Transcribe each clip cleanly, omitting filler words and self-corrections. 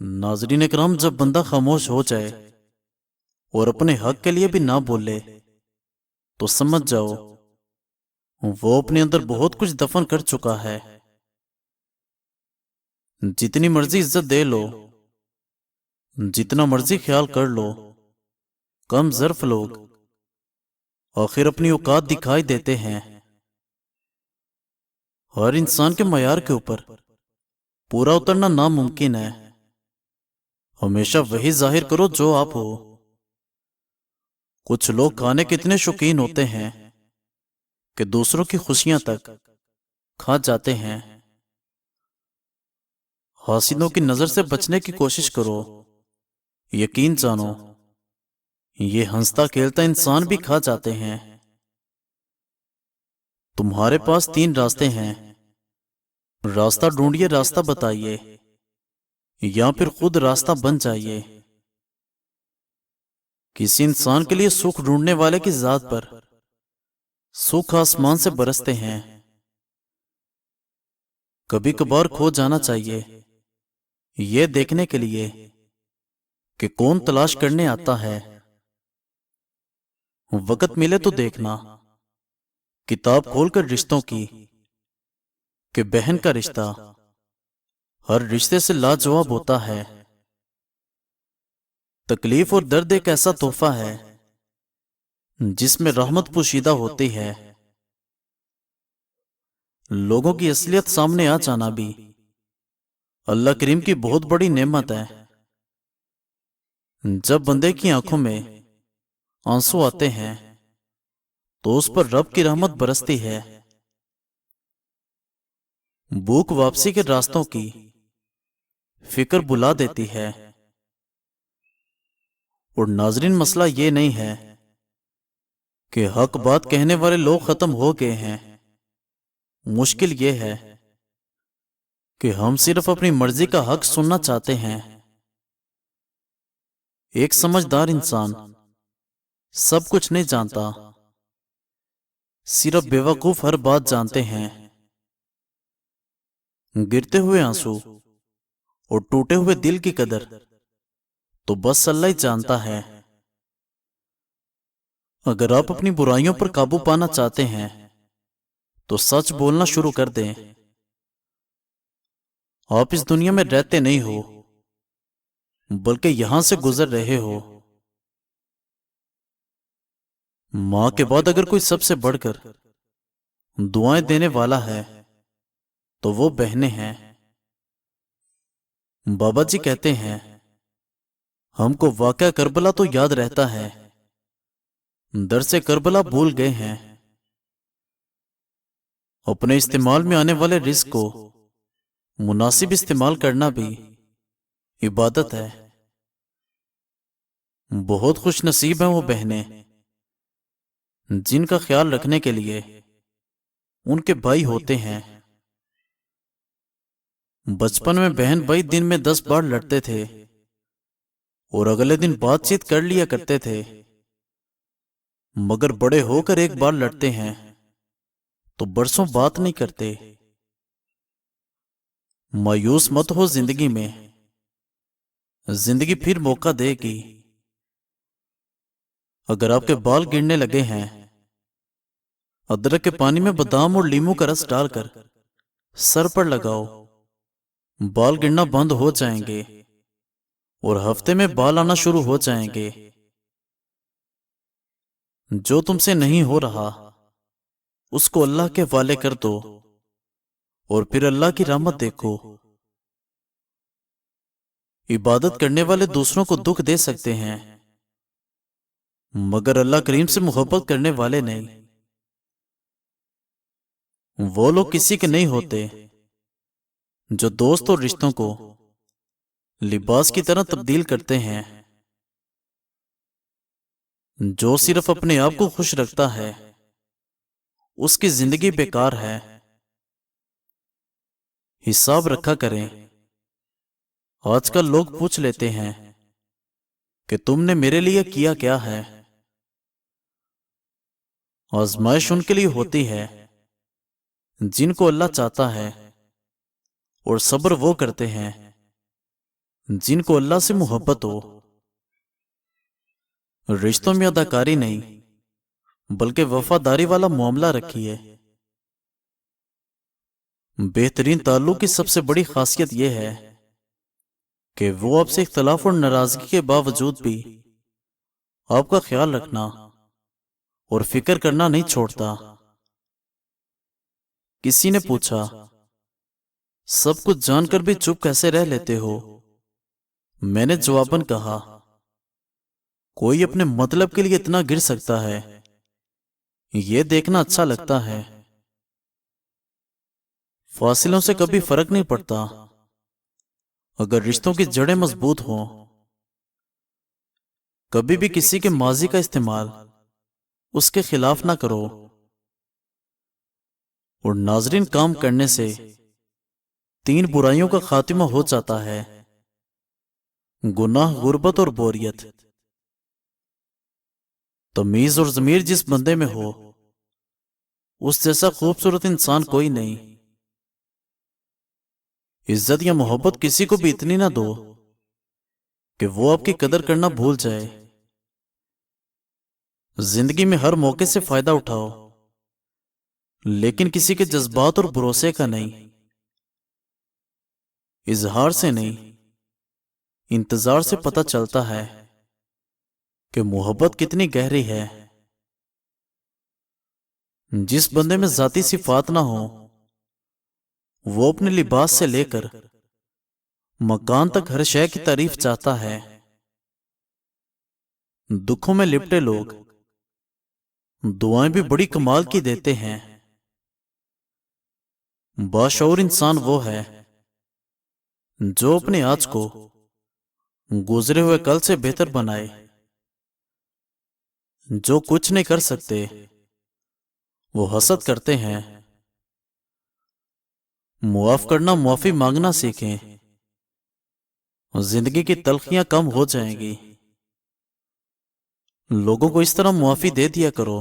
नाजरीन इकराम, जब बंदा खामोश हो जाए और अपने हक के लिए भी ना बोले तो समझ जाओ वो अपने अंदर बहुत कुछ दफन कर चुका है। जितनी मर्जी इज्जत दे लो, जितना मर्जी ख्याल कर लो, कम ज़र्फ लोग आखिर अपनी औकात दिखाई देते हैं। हर इंसान के मयार के ऊपर पूरा उतरना नामुमकिन है। हमेशा वही जाहिर करो जो आप हो। कुछ लोग खाने के इतने शौकीन होते हैं कि दूसरों की खुशियां तक खा जाते हैं। हासिदों की नजर से बचने की कोशिश करो। यकीन जानो, ये हंसता खेलता इंसान भी खा जाते हैं। तुम्हारे पास तीन रास्ते हैं, रास्ता ढूंढिए, रास्ता बताइए, या फिर खुद रास्ता बन जाइए। किसी इंसान के लिए सुख ढूंढने वाले की जात पर सुख आसमान से बरसते हैं। कभी कभार खो जाना चाहिए ये देखने के लिए कि कौन तलाश करने आता है। वक्त मिले तो देखना किताब खोलकर रिश्तों की, कि बहन का रिश्ता हर रिश्ते से लाजवाब होता है। तकलीफ और दर्द एक ऐसा तोहफा है जिसमें रहमत पोशीदा होती है। लोगों की असलियत सामने आ जाना भी अल्लाह करीम की बहुत बड़ी नेमत है। जब बंदे की आंखों में आंसू आते हैं तो उस पर रब की रहमत बरसती है। भूख वापसी के रास्तों की फिक्र बुला देती है। और नाजरीन, मसला ये नहीं है कि हक बात कहने वाले लोग खत्म हो गए हैं। मुश्किल ये है कि हम सिर्फ अपनी मर्जी का हक सुनना चाहते हैं। एक समझदार इंसान सब कुछ नहीं जानता, सिर्फ बेवकूफ हर बात जानते हैं। गिरते हुए आंसू और टूटे हुए दिल की कदर तो बस अल्लाह ही जानता है। अगर आप अपनी बुराइयों पर काबू पाना चाहते हैं तो सच बोलना शुरू कर दें। आप इस दुनिया में रहते नहीं हो, बल्कि यहां से गुजर रहे हो। मां के बाद अगर कोई सबसे बढ़कर दुआएं देने वाला है तो वो बहनें हैं। बाबा जी कहते हैं, हमको वाक़या करबला तो याद रहता है, दर से करबला भूल गए हैं। अपने इस्तेमाल में आने वाले रिस्क को मुनासिब इस्तेमाल करना भी इबादत है। बहुत खुश नसीब हैं वो बहनें जिनका ख्याल रखने के लिए उनके भाई होते हैं। बचपन में बहन भाई दिन में 10 बार लड़ते थे और अगले दिन बातचीत कर लिया करते थे, मगर बड़े होकर एक बार लड़ते हैं तो बरसों बात नहीं करते। मायूस मत हो जिंदगी में, जिंदगी फिर मौका देगी। अगर आपके बाल गिरने लगे हैं, अदरक के पानी में बादाम और लीमू का रस डालकर सर पर लगाओ, बाल गिरना बंद हो जाएंगे और हफ्ते में बाल आना शुरू हो जाएंगे। जो तुमसे नहीं हो रहा उसको अल्लाह के हवाले कर दो और फिर अल्लाह की रहमत देखो। इबादत करने वाले दूसरों को दुख दे सकते हैं, मगर अल्लाह करीम से मोहब्बत करने वाले नहीं। वो लोग किसी के नहीं होते जो दोस्त और रिश्तों को लिबास की तरह तब्दील करते हैं। जो सिर्फ अपने आप को खुश रखता है उसकी जिंदगी बेकार है। हिसाब रखा करें। आजकल लोग पूछ लेते हैं कि तुमने मेरे लिए किया क्या है। आजमाइश उनके लिए होती है जिनको अल्लाह चाहता है, और सब्र वो करते हैं جن کو اللہ سے محبت ہو. رشتوں میں اداکاری نہیں بلکہ وفاداری والا معاملہ رکھیے. بہترین تعلق کی سب سے بڑی خاصیت یہ ہے کہ وہ آپ سے اختلاف اور ناراضگی کے باوجود بھی آپ کا خیال رکھنا اور فکر کرنا نہیں چھوڑتا. کسی نے پوچھا، سب کچھ جان کر بھی چپ کیسے رہ لیتے ہو؟ میں نے جواباً کہا، کوئی اپنے مطلب کے لیے اتنا گر سکتا ہے، یہ دیکھنا اچھا لگتا ہے. فاصلوں سے کبھی فرق نہیں پڑتا اگر رشتوں کی جڑیں مضبوط ہوں. کبھی بھی کسی کے ماضی کا استعمال اس کے خلاف نہ کرو. اور ناظرین، کام کرنے سے 3 برائیوں کا خاتمہ ہو جاتا ہے: گناہ، غربت اور بوریت. تمیز اور ضمیر جس بندے میں ہو اس جیسا خوبصورت انسان کوئی نہیں. عزت یا محبت کسی کو بھی اتنی نہ دو کہ وہ آپ کی قدر کرنا بھول جائے. زندگی میں ہر موقع سے فائدہ اٹھاؤ لیکن کسی کے جذبات اور بھروسے کا نہیں. اظہار سے نہیں، انتظار سے پتہ چلتا ہے کہ محبت کتنی گہری ہے. جس بندے میں ذاتی صفات نہ ہو وہ اپنے لباس سے لے کر مکان تک ہر شے کی تعریف چاہتا ہے. دکھوں میں لپٹے لوگ دعائیں بھی بڑی کمال کی دیتے ہیں. باشعور انسان وہ ہے جو اپنے آج کو گزرے ہوئے کل سے بہتر بنائے. جو کچھ نہیں کر سکتے وہ حسد کرتے ہیں. معاف کرنا، معافی مانگنا سیکھیں، زندگی کی تلخیاں کم ہو جائیں گی. لوگوں کو اس طرح معافی دے دیا کرو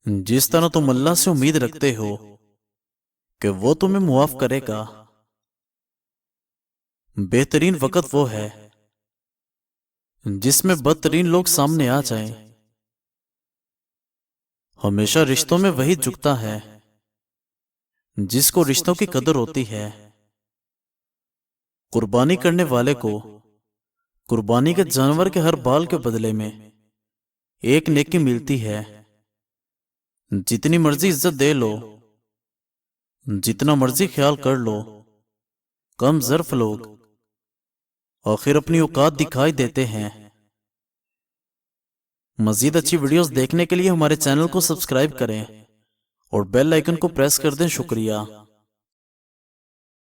جس طرح تم اللہ سے امید رکھتے ہو کہ وہ تمہیں معاف کرے گا. بہترین وقت وہ ہے جس میں بدترین لوگ سامنے آ جائیں. ہمیشہ رشتوں میں وہی جھکتا ہے جس کو رشتوں کی قدر ہوتی ہے. قربانی کرنے والے کو قربانی کے جانور کے ہر بال کے بدلے میں ایک نیکی ملتی ہے. جتنی مرضی عزت دے لو، جتنا مرضی خیال کر لو، کم ظرف لوگ آخر اپنی اوقات دکھائی دیتے ہیں. مزید اچھی ویڈیوز دیکھنے کے لیے ہمارے چینل کو سبسکرائب کریں اور بیل آئیکن کو پریس کر دیں. شکریہ.